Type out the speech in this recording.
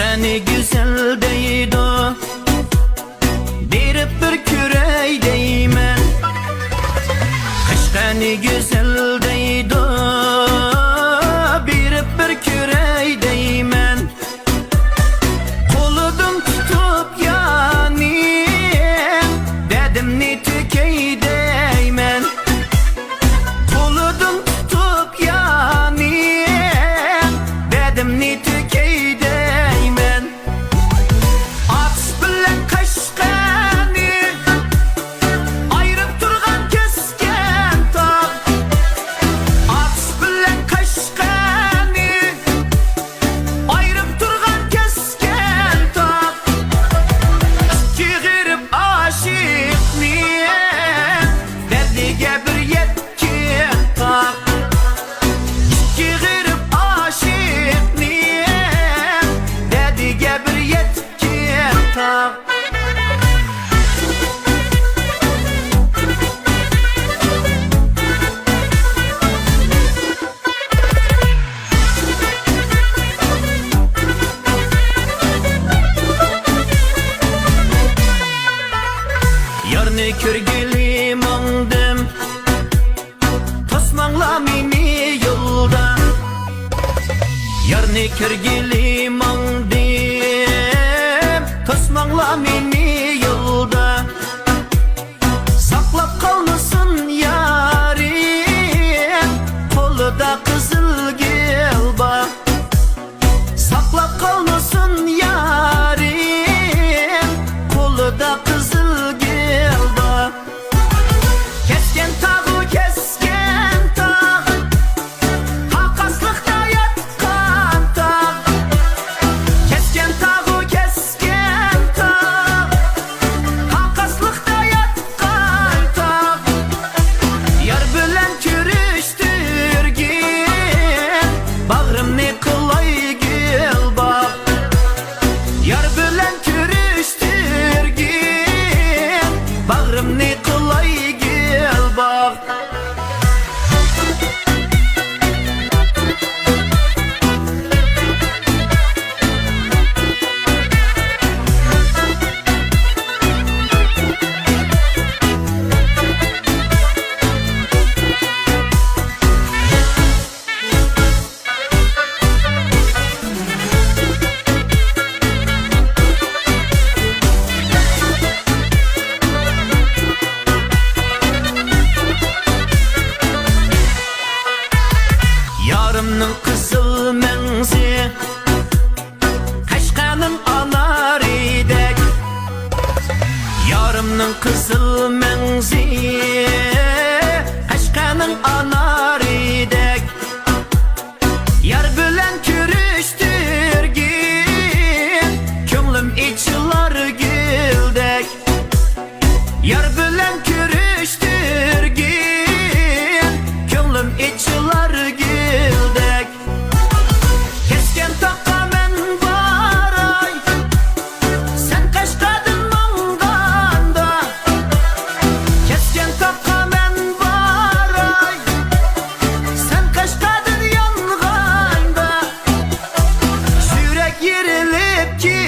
ne güzel deydi o, berip bir kürey deymen. Kışta ne güzel deydi o, berip bir kürey deymen. Koludum tutup yani dedim ne tükey deymen. Koludum tutup yani dedim ne tükey deymen. At bilen kaşkanı ayırıp turgan kesken tağ. At bilen kaşkanı ayırıp turgan kesken tağ. Çığırıp aşık niye derdige bir yetken tağ. Çığırıp aşık niye derdige bir yetken tağ. Yarını körgeli mandım, tosmangla meni yolda. Yarını körgeli mandım, tosmangla meni yolda. Saklap kalmasın yarim, koluda kızıl gül bak. Saklap kalmasın yarim, koluda kızıl gül bak. Kesken tağı kesken tağ, hakaslıkta yatkan tağ. Kesken tağı kesken tağ, hakaslıkta yatkan tağ. Yar bilen körüştürgin, bağrım ne kılay gül bak. Yar bilen körüştürgin, bağrım ne kılay gül bak. Yarımның kızıl menzi, Kaşkanın anar idek. Yarımның kızıl menzi, Kaşkanın anar idek. Yar bilen körüştürgin, könglim içilar güldek. Yar bilen körüştürgin, könglim içilar güldek. Kesken takka men baray, sen kaşkadın manganda. Kesken takka men baray, sen kaşkadın yanganda. Yürek yerilip ki